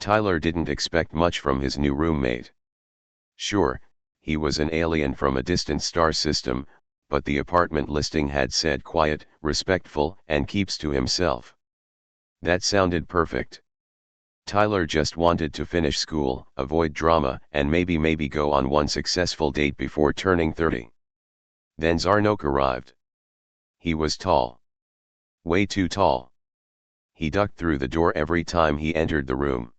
Tyler didn't expect much from his new roommate. Sure, he was an alien from a distant star system, but the apartment listing had said quiet, respectful, and keeps to himself. That sounded perfect. Tyler just wanted to finish school, avoid drama, and maybe go on one successful date before turning 30. Then Zarnok arrived. He was tall. Way too tall. He ducked through the door every time he entered the room.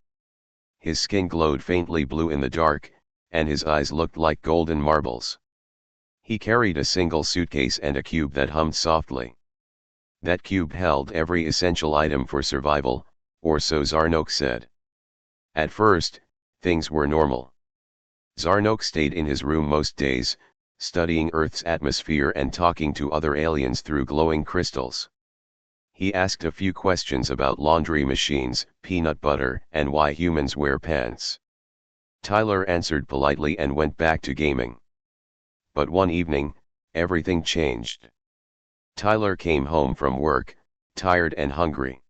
His skin glowed faintly blue in the dark, and his eyes looked like golden marbles. He carried a single suitcase and a cube that hummed softly. That cube held every essential item for survival, or so Zarnok said. At first, things were normal. Zarnok stayed in his room most days, studying Earth's atmosphere and talking to other aliens through glowing crystals. He asked a few questions about laundry machines, peanut butter, and why humans wear pants. Tyler answered politely and went back to gaming. But one evening, everything changed. Tyler came home from work, tired and hungry.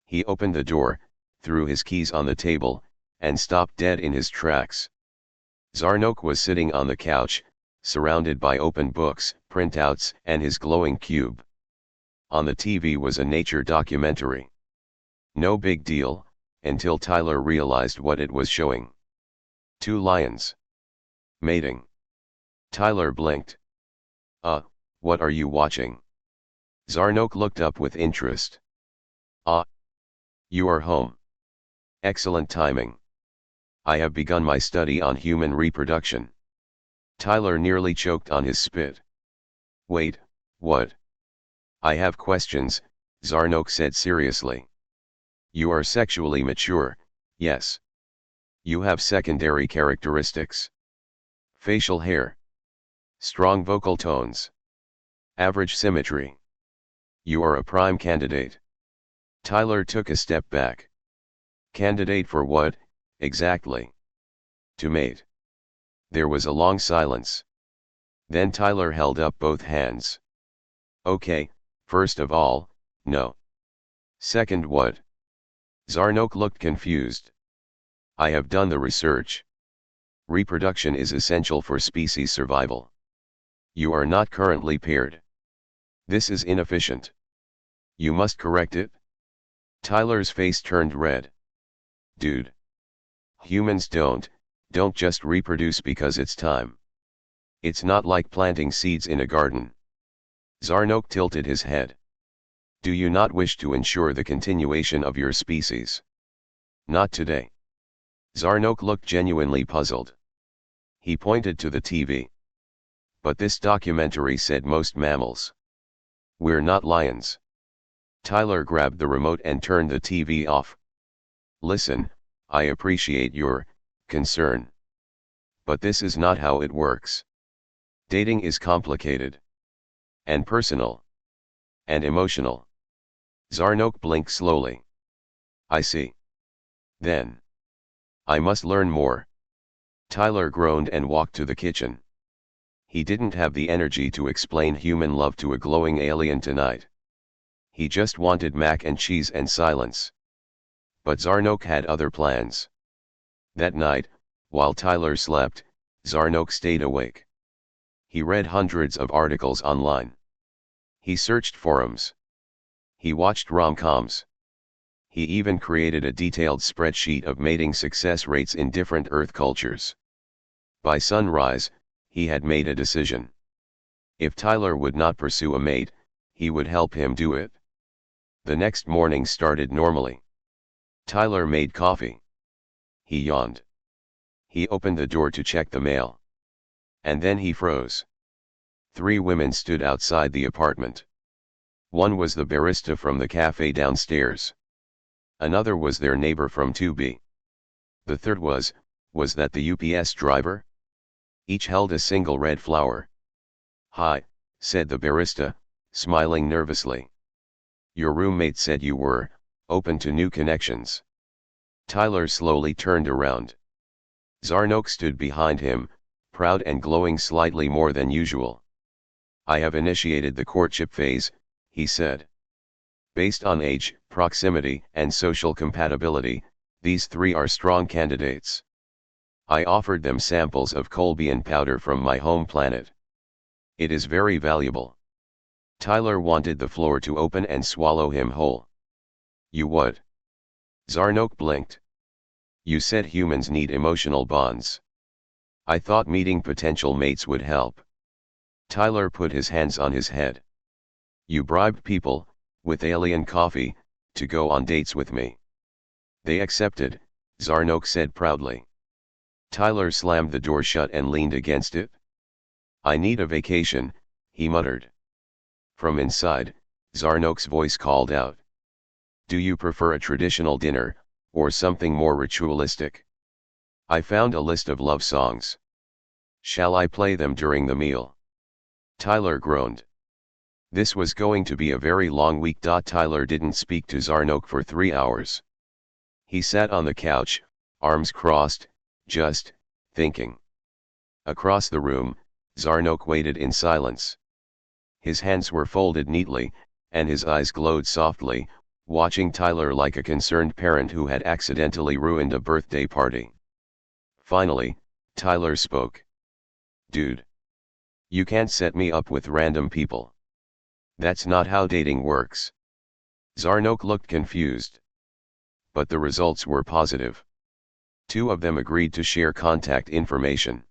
He opened the door, threw his keys on the table, and stopped dead in his tracks. Zarnok was sitting on the couch, surrounded by open books, printouts, and his glowing cube. On the TV was a nature documentary. No big deal, until Tyler realized what it was showing. 2 lions. Mating. Tyler blinked. What are you watching? Zarnok looked up with interest. You are home. Excellent timing. I have begun my study on human reproduction. Tyler nearly choked on his spit. Wait, what? I have questions, Zarnok said seriously. You are sexually mature, yes. You have secondary characteristics. Facial hair. Strong vocal tones. Average symmetry. You are a prime candidate. Tyler took a step back. Candidate for what, exactly? To mate. There was a long silence. Then Tyler held up both hands. Okay, first of all, no. Second, what? Zarnok looked confused. I have done the research. Reproduction is essential for species survival. You are not currently paired. This is inefficient. You must correct it. Tyler's face turned red. Dude. Humans don't just reproduce because it's time. It's not like planting seeds in a garden. Zarnok tilted his head. Do you not wish to ensure the continuation of your species? Not today. Zarnok looked genuinely puzzled. He pointed to the TV. But this documentary said most mammals. We're not lions. Tyler grabbed the remote and turned the TV off. Listen, I appreciate your concern. But this is not how it works. Dating is complicated. And personal. And emotional. Zarnok blinked slowly. I see. Then. I must learn more. Tyler groaned and walked to the kitchen. He didn't have the energy to explain human love to a glowing alien tonight. He just wanted mac and cheese and silence. But Zarnok had other plans. That night, while Tyler slept, Zarnok stayed awake. He read hundreds of articles online. He searched forums. He watched rom-coms. He even created a detailed spreadsheet of mating success rates in different Earth cultures. By sunrise, he had made a decision. If Tyler would not pursue a mate, he would help him do it. The next morning started normally. Tyler made coffee. He yawned. He opened the door to check the mail. And then he froze. 3 women stood outside the apartment. One was the barista from the cafe downstairs. Another was their neighbor from 2B. The third was that the UPS driver? Each held a single red flower. Hi, said the barista, smiling nervously. Your roommate said you were open to new connections. Tyler slowly turned around. Zarnok stood behind him, proud and glowing slightly more than usual. I have initiated the courtship phase, he said. Based on age, proximity, and social compatibility, These three are strong candidates. I offered them samples of colbian powder from my home planet. It is very valuable. Tyler wanted the floor to open and swallow him whole. You what? Zarnok blinked. You said humans need emotional bonds. I thought meeting potential mates would help. Tyler put his hands on his head. You bribed people, with alien coffee, to go on dates with me. They accepted, Zarnok said proudly. Tyler slammed the door shut and leaned against it. I need a vacation, he muttered. From inside, Zarnok's voice called out. Do you prefer a traditional dinner, or something more ritualistic? I found a list of love songs. Shall I play them during the meal? Tyler groaned. This was going to be a very long week. Tyler didn't speak to Zarnok for 3 hours. He sat on the couch, arms crossed, just thinking. Across the room, Zarnok waited in silence. His hands were folded neatly, and his eyes glowed softly, watching Tyler like a concerned parent who had accidentally ruined a birthday party. Finally, Tyler spoke. Dude. You can't set me up with random people. That's not how dating works. Zarnok looked confused. But the results were positive. 2 of them agreed to share contact information.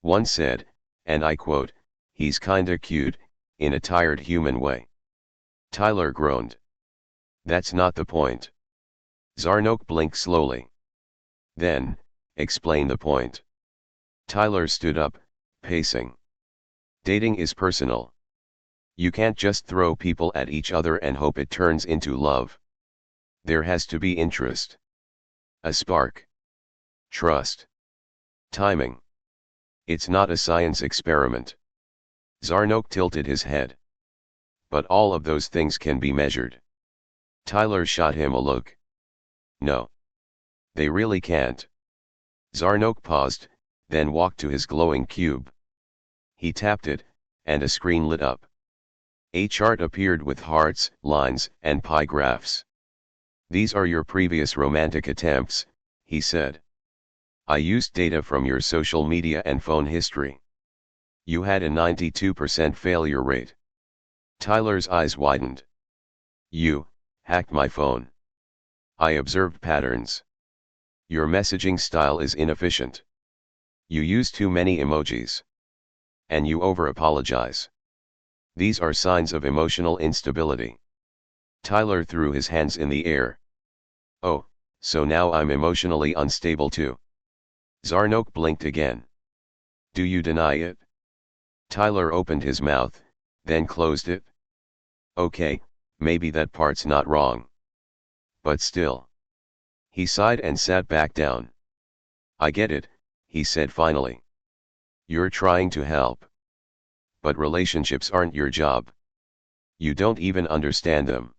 One said, and I quote, he's kinda cute, in a tired human way. Tyler groaned. That's not the point. Zarnok blinked slowly. Then, explain the point. Tyler stood up, pacing. Dating is personal. You can't just throw people at each other and hope it turns into love. There has to be interest. A spark. Trust. Timing. It's not a science experiment. Zarnok tilted his head. But all of those things can be measured. Tyler shot him a look. No. They really can't. Zarnok paused, then walked to his glowing cube. He tapped it, and a screen lit up. A chart appeared with hearts, lines, and pie graphs. These are your previous romantic attempts, he said. I used data from your social media and phone history. You had a 92% failure rate. Tyler's eyes widened. You hacked my phone. I observed patterns. Your messaging style is inefficient. You use too many emojis. And you over-apologize. These are signs of emotional instability. Tyler threw his hands in the air. Oh, so now I'm emotionally unstable too. Zarnok blinked again. Do you deny it? Tyler opened his mouth, then closed it. Okay, maybe that part's not wrong. But still. He sighed and sat back down. I get it, he said finally. You're trying to help. But relationships aren't your job. You don't even understand them.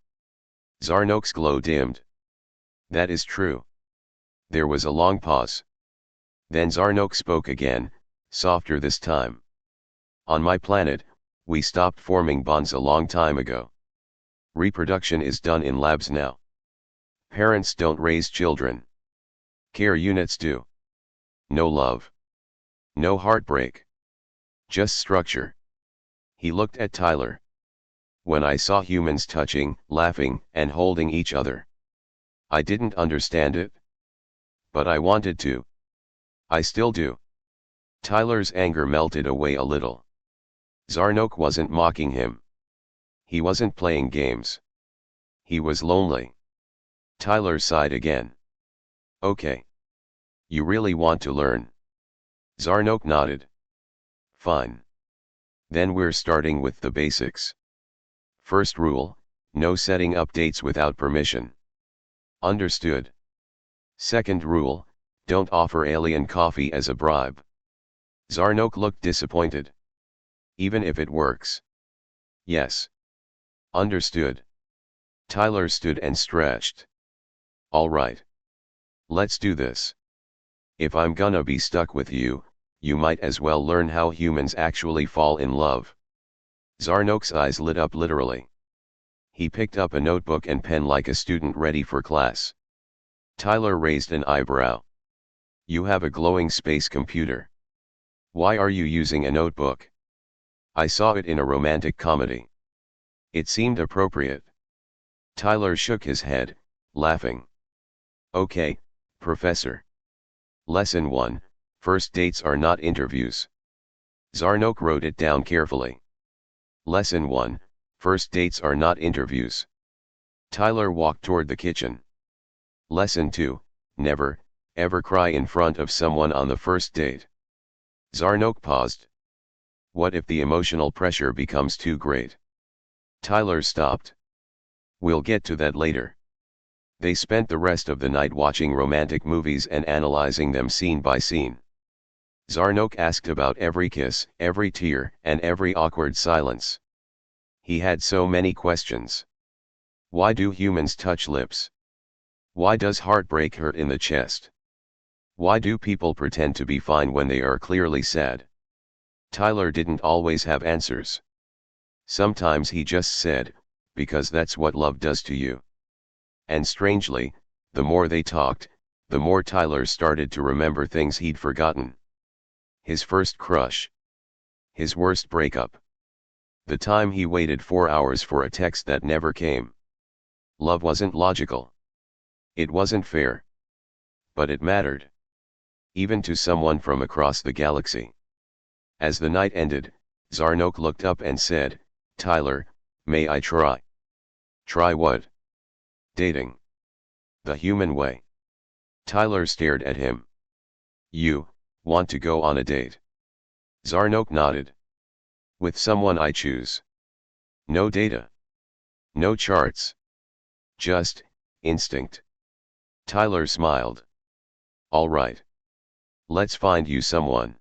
Zarnok's glow dimmed. That is true. There was a long pause. Then Zarnok spoke again, softer this time. On my planet, we stopped forming bonds a long time ago. Reproduction is done in labs now. Parents don't raise children. Care units do. No love. No heartbreak. Just structure. He looked at Tyler. When I saw humans touching, laughing, and holding each other, I didn't understand it. But I wanted to. I still do. Tyler's anger melted away a little. Zarnok wasn't mocking him. He wasn't playing games. He was lonely. Tyler sighed again. Okay. You really want to learn? Zarnok nodded. Fine. Then we're starting with the basics. First rule, no setting up dates without permission. Understood. Second rule, don't offer alien coffee as a bribe. Zarnok looked disappointed. Even if it works. Yes. Understood. Tyler stood and stretched. All right. Let's do this. If I'm gonna be stuck with you, you might as well learn how humans actually fall in love. Zarnok's eyes lit up literally. He picked up a notebook and pen like a student ready for class. Tyler raised an eyebrow. You have a glowing space computer. Why are you using a notebook? I saw it in a romantic comedy. It seemed appropriate. Tyler shook his head, laughing. Okay, Professor. Lesson 1, First dates are not interviews. Zarnok wrote it down carefully. Lesson 1, First dates are not interviews. Tyler walked toward the kitchen. Lesson 2, Never, ever cry in front of someone on the first date. Zarnok paused. What if the emotional pressure becomes too great? Tyler stopped. We'll get to that later. They spent the rest of the night watching romantic movies and analyzing them scene by scene. Zarnok asked about every kiss, every tear, and every awkward silence. He had so many questions. Why do humans touch lips? Why does heartbreak hurt in the chest? Why do people pretend to be fine when they are clearly sad? Tyler didn't always have answers. Sometimes he just said, because that's what love does to you. And strangely, the more they talked, the more Tyler started to remember things he'd forgotten. His first crush. His worst breakup. The time he waited 4 hours for a text that never came. Love wasn't logical. It wasn't fair. But it mattered. Even to someone from across the galaxy. As the night ended, Zarnok looked up and said, Tyler, may I try? Try what? Dating. The human way. Tyler stared at him. You want to go on a date? Zarnok nodded. With someone I choose. No data. No charts. Just instinct. Tyler smiled. All right. Let's find you someone.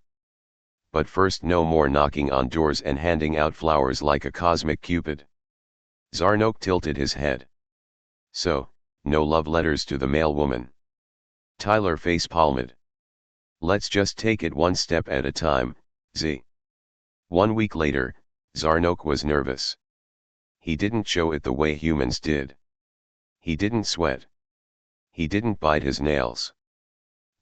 But first, no more knocking on doors and handing out flowers like a cosmic cupid. Zarnok tilted his head. So, no love letters to the mail woman. Tyler face-palmed. Let's just take it one step at a time, Z. 1 week later, Zarnok was nervous. He didn't show it the way humans did. He didn't sweat. He didn't bite his nails.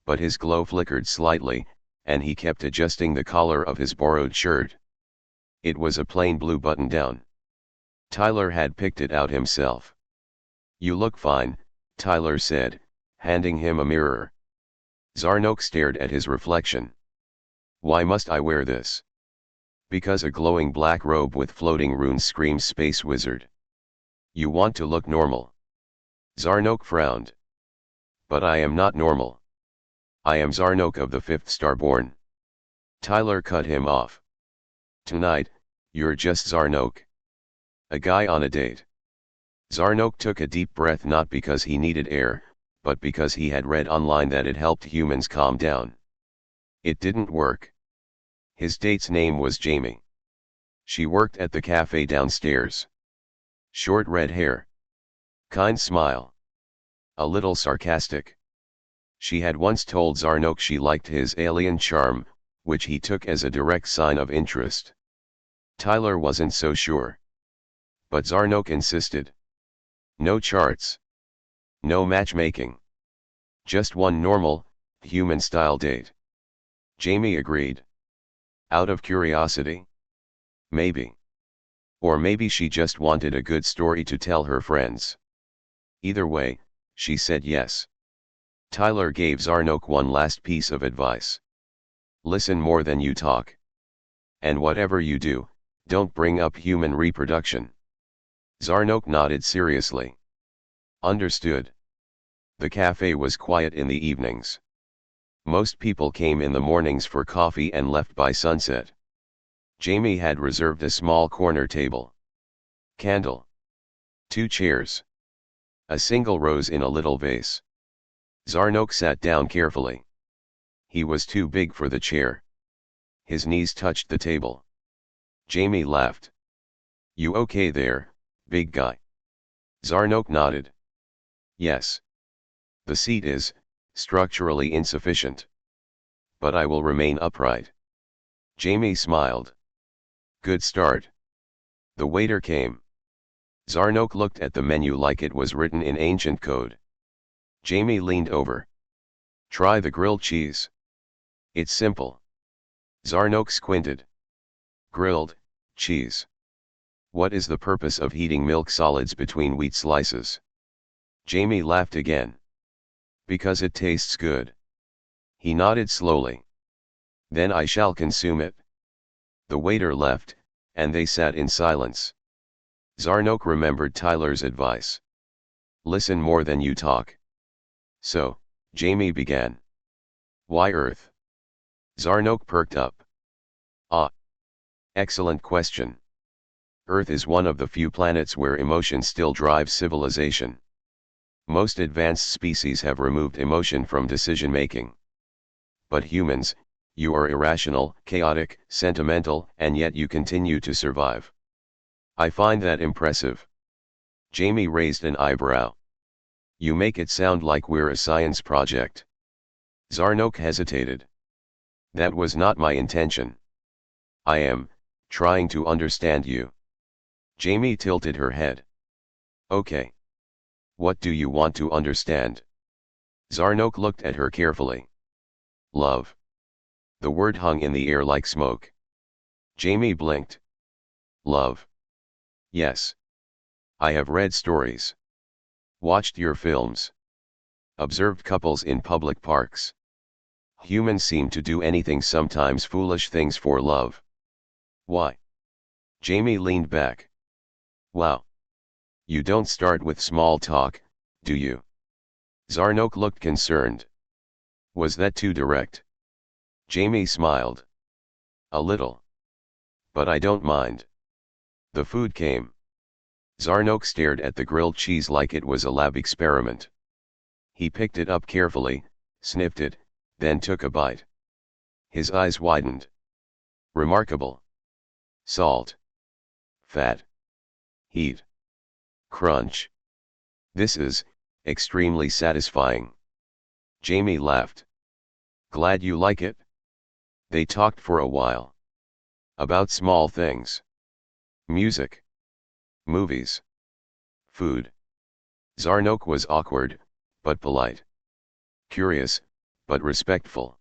But his glow flickered slightly, and he kept adjusting the collar of his borrowed shirt. It was a plain blue button-down. Tyler had picked it out himself. You look fine, Tyler said, handing him a mirror. Zarnok stared at his reflection. Why must I wear this? Because a glowing black robe with floating runes screams space wizard. You want to look normal. Zarnok frowned. But I am not normal. I am Zarnok of the 5th Starborn. Tyler cut him off. Tonight, you're just Zarnok. A guy on a date. Zarnok took a deep breath, not because he needed air, but because he had read online that it helped humans calm down. It didn't work. His date's name was Jamie. She worked at the cafe downstairs. Short red hair. Kind smile. A little sarcastic. She had once told Zarnok she liked his alien charm, which he took as a direct sign of interest. Tyler wasn't so sure. But Zarnok insisted. No charts. No matchmaking. Just one normal, human-style date. Jamie agreed. Out of curiosity? Maybe. Or maybe she just wanted a good story to tell her friends. Either way, she said yes. Tyler gave Zarnok one last piece of advice. Listen more than you talk. And whatever you do, don't bring up human reproduction. Zarnok nodded seriously. Understood. The cafe was quiet in the evenings. Most people came in the mornings for coffee and left by sunset. Jamie had reserved a small corner table. Candle. 2 chairs. A single rose in a little vase. Zarnok sat down carefully. He was too big for the chair. His knees touched the table. Jamie laughed. You okay there, big guy? Zarnok nodded. Yes. The seat is structurally insufficient. But I will remain upright. Jamie smiled. Good start. The waiter came. Zarnok looked at the menu like it was written in ancient code. Jamie leaned over. Try the grilled cheese. It's simple. Zarnok squinted. Grilled cheese. What is the purpose of heating milk solids between wheat slices? Jamie laughed again. Because it tastes good. He nodded slowly. Then I shall consume it. The waiter left, and they sat in silence. Zarnok remembered Tyler's advice. Listen more than you talk. So, Jamie began. Why Earth? Zarnok perked up. Ah. Excellent question. Earth is one of the few planets where emotion still drives civilization. Most advanced species have removed emotion from decision-making. But humans, you are irrational, chaotic, sentimental, and yet you continue to survive. I find that impressive. Jamie raised an eyebrow. You make it sound like we're a science project. Zarnok hesitated. That was not my intention. I am trying to understand you. Jamie tilted her head. Okay. What do you want to understand? Zarnok looked at her carefully. Love. The word hung in the air like smoke. Jamie blinked. Love. Yes. I have read stories. Watched your films. Observed couples in public parks. Humans seem to do anything, sometimes foolish things, for love. Why? Jamie leaned back. Wow. You don't start with small talk, do you? Zarnok looked concerned. Was that too direct? Jamie smiled. A little. But I don't mind. The food came. Zarnok stared at the grilled cheese like it was a lab experiment. He picked it up carefully, sniffed it, then took a bite. His eyes widened. Remarkable. Salt. Fat. Heat. Crunch. This is extremely satisfying. Jamie laughed. Glad you like it? They talked for a while. About small things. Music. Movies. Food. Zarnok was awkward, but polite. Curious, but respectful.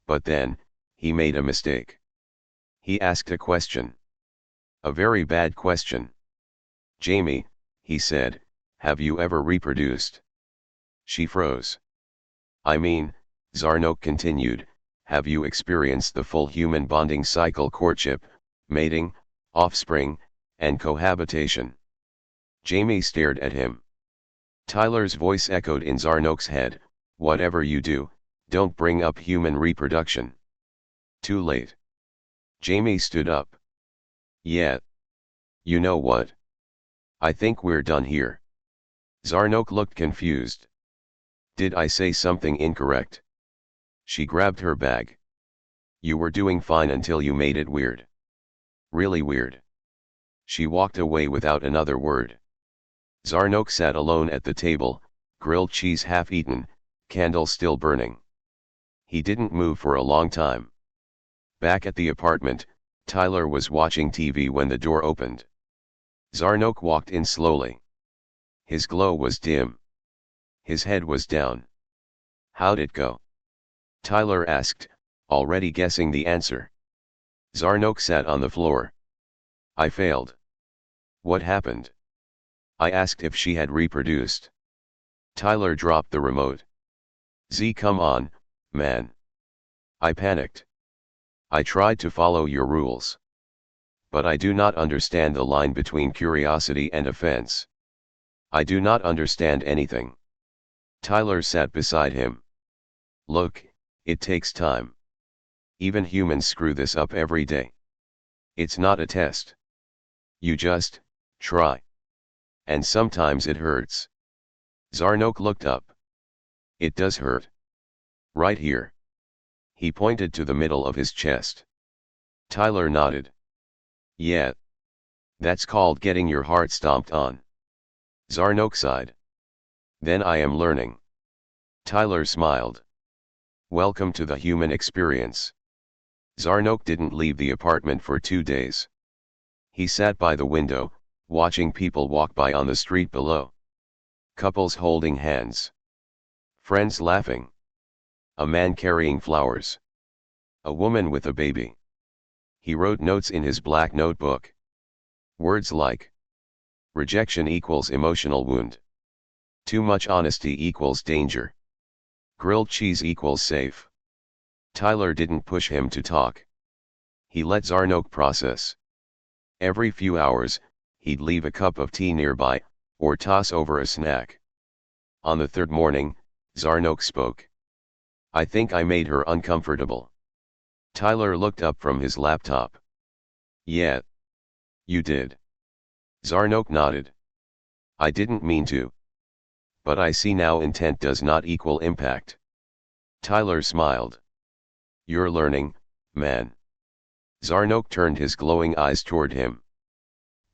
But then, he made a mistake. He asked a question. A very bad question. Jamie, he said, have you ever reproduced? She froze. I mean, Zarnok continued, have you experienced the full human bonding cycle: courtship, mating, offspring, and cohabitation? Jamie stared at him. Tyler's voice echoed in Zarnok's head, whatever you do, don't bring up human reproduction. Too late. Jamie stood up. Yeah. You know what? I think we're done here. Zarnok looked confused. Did I say something incorrect? She grabbed her bag. You were doing fine until you made it weird. Really weird. She walked away without another word. Zarnok sat alone at the table, grilled cheese half eaten, candle still burning. He didn't move for a long time. Back at the apartment, Tyler was watching TV when the door opened. Zarnok walked in slowly. His glow was dim. His head was down. How'd it go? Tyler asked, already guessing the answer. Zarnok sat on the floor. I failed. What happened? I asked if she had reproduced. Tyler dropped the remote. Come on, man. I panicked. I tried to follow your rules. But I do not understand the line between curiosity and offense. I do not understand anything. Tyler sat beside him. Look, it takes time. Even humans screw this up every day. It's not a test. You just try. And sometimes it hurts. Zarnok looked up. It does hurt. Right here. He pointed to the middle of his chest. Tyler nodded. Yeah. That's called getting your heart stomped on. Zarnok sighed. Then I am learning. Tyler smiled. Welcome to the human experience. Zarnok didn't leave the apartment for 2 days. He sat by the window, watching people walk by on the street below. Couples holding hands. Friends laughing. A man carrying flowers. A woman with a baby. He wrote notes in his black notebook. Words like rejection equals emotional wound. Too much honesty equals danger. Grilled cheese equals safe. Tyler didn't push him to talk. He let Zarnok process. Every few hours, he'd leave a cup of tea nearby, or toss over a snack. On the third morning, Zarnok spoke. I think I made her uncomfortable. Tyler looked up from his laptop. Yeah. You did. Zarnok nodded. I didn't mean to. But I see now intent does not equal impact. Tyler smiled. You're learning, man. Zarnok turned his glowing eyes toward him.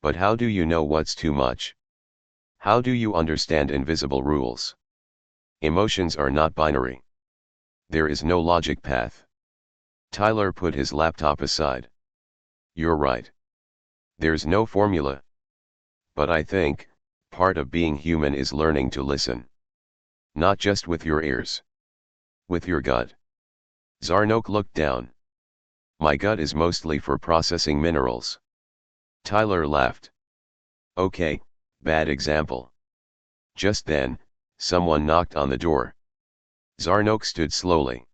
But how do you know what's too much? How do you understand invisible rules? Emotions are not binary. There is no logic path. Tyler put his laptop aside. You're right. There's no formula. But I think, part of being human is learning to listen. Not just with your ears. With your gut. Zarnok looked down. My gut is mostly for processing minerals. Tyler laughed. Okay, bad example. Just then, someone knocked on the door. Zarnok stood slowly.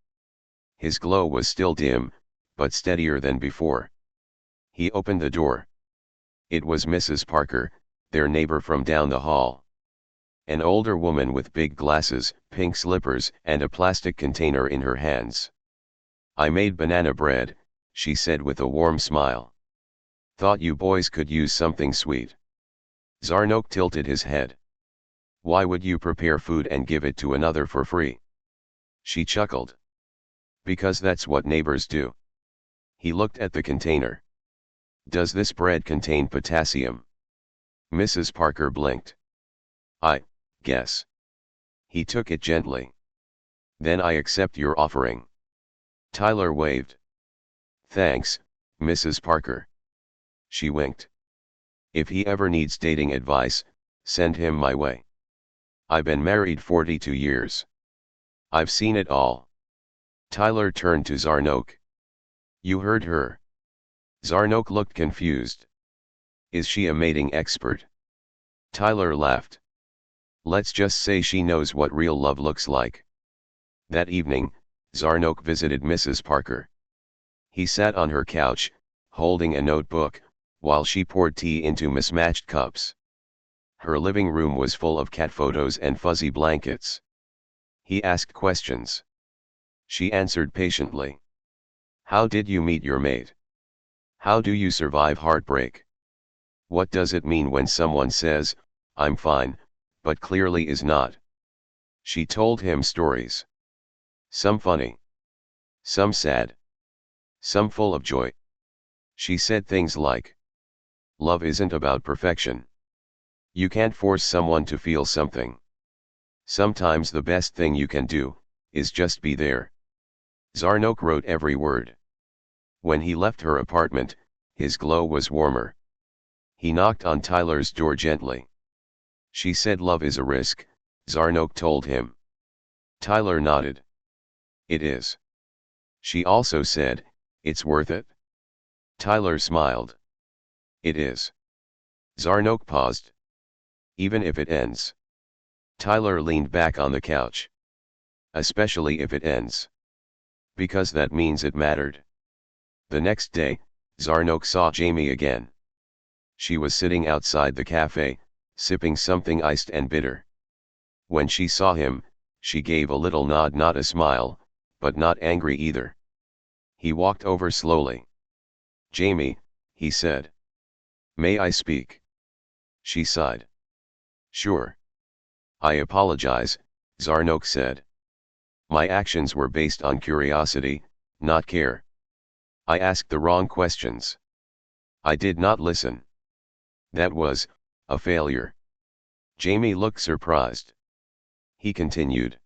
His glow was still dim, but steadier than before. He opened the door. It was Mrs. Parker, their neighbor from down the hall. An older woman with big glasses, pink slippers, and a plastic container in her hands. I made banana bread, she said with a warm smile. Thought you boys could use something sweet. Zarnok tilted his head. Why would you prepare food and give it to another for free? She chuckled. Because that's what neighbors do. He looked at the container. Does this bread contain potassium? Mrs. Parker blinked. I guess. He took it gently. Then I accept your offering. Tyler waved. Thanks, Mrs. Parker. She winked. If he ever needs dating advice, send him my way. I've been married 42 years. I've seen it all. Tyler turned to Zarnok. You heard her. Zarnok looked confused. Is she a mating expert? Tyler laughed. Let's just say she knows what real love looks like. That evening, Zarnok visited Mrs. Parker. He sat on her couch, holding a notebook, while she poured tea into mismatched cups. Her living room was full of cat photos and fuzzy blankets. He asked questions. She answered patiently. How did you meet your mate? How do you survive heartbreak? What does it mean when someone says, I'm fine, but clearly is not? She told him stories. Some funny. Some sad. Some full of joy. She said things like, love isn't about perfection. You can't force someone to feel something. Sometimes the best thing you can do, is just be there. Zarnok wrote every word. When he left her apartment, his glow was warmer. He knocked on Tyler's door gently. She said love is a risk, Zarnok told him. Tyler nodded. It is. She also said, it's worth it. Tyler smiled. It is. Zarnok paused. Even if it ends. Tyler leaned back on the couch. Especially if it ends. Because that means it mattered. The next day, Zarnok saw Jamie again. She was sitting outside the cafe, sipping something iced and bitter. When she saw him, she gave a little nod, not a smile, but not angry either. He walked over slowly. Jamie, he said. May I speak? She sighed. Sure. I apologize, Zarnok said. My actions were based on curiosity, not care. I asked the wrong questions. I did not listen. That was a failure. Jamie looked surprised. He continued.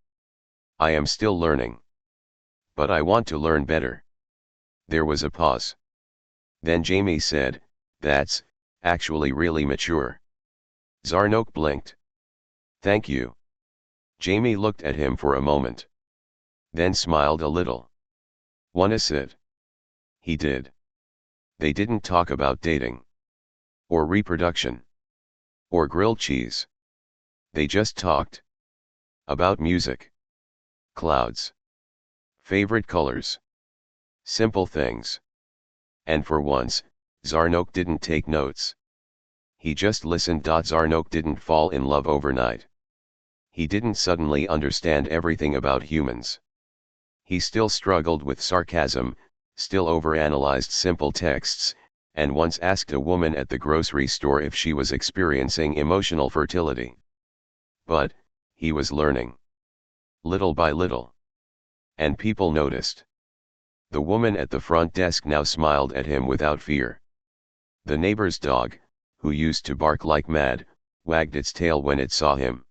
I am still learning. But I want to learn better. There was a pause. Then Jamie said, that's actually really mature. Zarnok blinked. Thank you. Jamie looked at him for a moment. Then smiled a little. "Wanna sit?" He did. They didn't talk about dating. Or reproduction. Or grilled cheese. They just talked. About music. Clouds. Favorite colors. Simple things. And for once, Zarnok didn't take notes. He just listened. Zarnok didn't fall in love overnight. He didn't suddenly understand everything about humans. He still struggled with sarcasm, still overanalyzed simple texts, and once asked a woman at the grocery store if she was experiencing emotional fertility. But, he was learning. Little by little. And people noticed. The woman at the front desk now smiled at him without fear. The neighbor's dog, who used to bark like mad, wagged its tail when it saw him.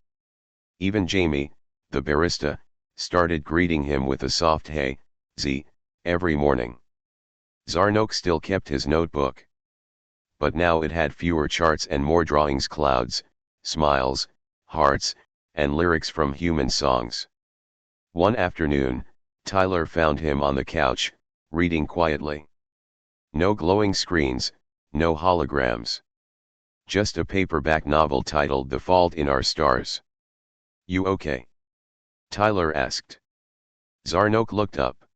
Even Jamie, the barista, started greeting him with a soft "Hey, Z," every morning. Zarnok still kept his notebook. But now it had fewer charts and more drawings, clouds, smiles, hearts, and lyrics from human songs. One afternoon, Tyler found him on the couch, reading quietly. No glowing screens, no holograms. Just a paperback novel titled The Fault in Our Stars. "You okay?" Tyler asked. Zarnok looked up.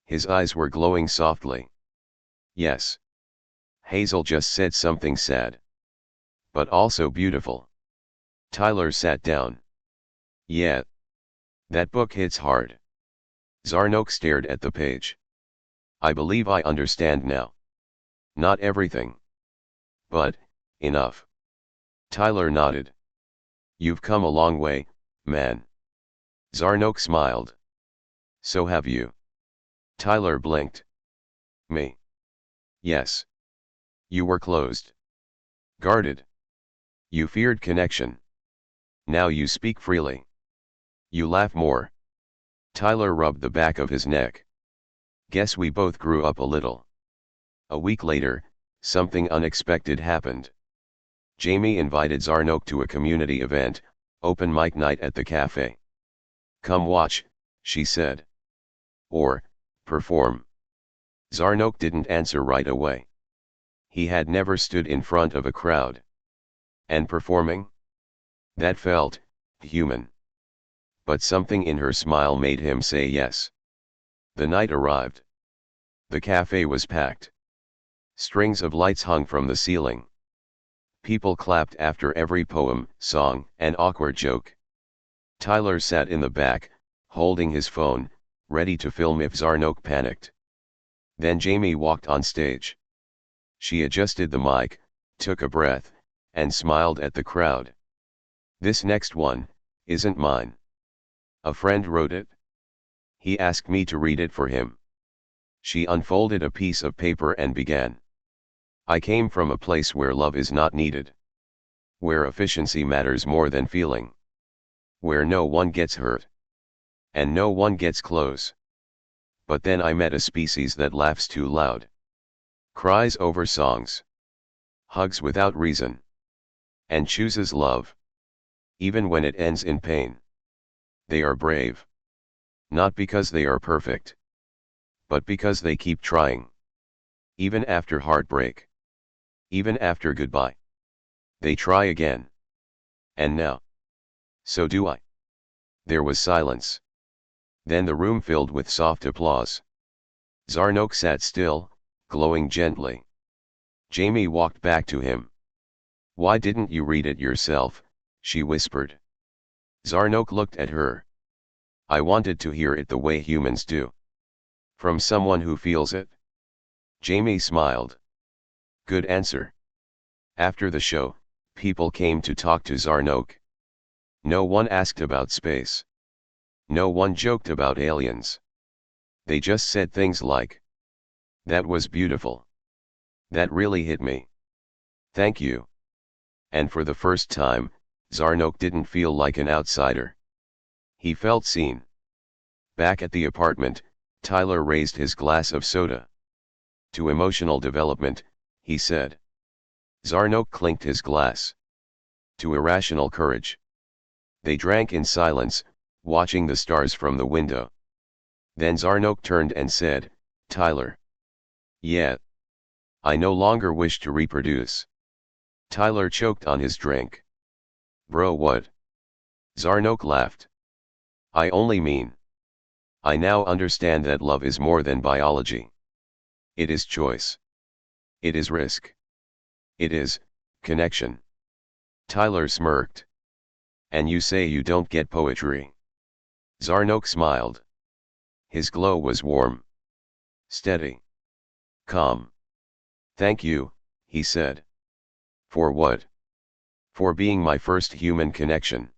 His eyes were glowing softly. "Yes. Hazel just said something sad. But also beautiful." Tyler sat down. "Yeah. That book hits hard." Zarnok stared at the page. "I believe I understand now. Not everything. But, enough." Tyler nodded. "You've come a long way, man." Zarnok smiled. "So have you." Tyler blinked. "Me?" "Yes. You were closed. Guarded. You feared connection. Now you speak freely. You laugh more." Tyler rubbed the back of his neck. "Guess we both grew up a little." A week later, something unexpected happened. Jamie invited Zarnok to a community event, open mic night at the cafe. "Come watch," she said. "Or, perform." Zarnok didn't answer right away. He had never stood in front of a crowd. And performing? That felt human. But something in her smile made him say yes. The night arrived. The cafe was packed. Strings of lights hung from the ceiling. People clapped after every poem, song, and awkward joke. Tyler sat in the back, holding his phone, ready to film if Zarnok panicked. Then Jamie walked on stage. She adjusted the mic, took a breath, and smiled at the crowd. "This next one isn't mine. A friend wrote it. He asked me to read it for him." She unfolded a piece of paper and began. "I came from a place where love is not needed. Where efficiency matters more than feeling. Where no one gets hurt. And no one gets close. But then I met a species that laughs too loud. Cries over songs. Hugs without reason. And chooses love. Even when it ends in pain. They are brave. Not because they are perfect. But because they keep trying. Even after heartbreak. Even after goodbye. They try again. And now. So do I." There was silence. Then the room filled with soft applause. Zarnok sat still, glowing gently. Jamie walked back to him. "Why didn't you read it yourself?" she whispered. Zarnok looked at her. "I wanted to hear it the way humans do. From someone who feels it." Jamie smiled. "Good answer." After the show, people came to talk to Zarnok. No one asked about space. No one joked about aliens. They just said things like, "That was beautiful. That really hit me. Thank you." And for the first time, Zarnok didn't feel like an outsider. He felt seen. Back at the apartment, Tyler raised his glass of soda. "To emotional development," he said. Zarnok clinked his glass. "To irrational courage." They drank in silence, watching the stars from the window. Then Zarnok turned and said, "Tyler. Yeah. I no longer wish to reproduce." Tyler choked on his drink. "Bro, what?" Zarnok laughed. "I only mean, I now understand that love is more than biology. It is choice. It is risk. It is connection." Tyler smirked. "And you say you don't get poetry?" Zarnok smiled. His glow was warm, steady, calm. "Thank you," he said. "For what?" "For being my first human connection."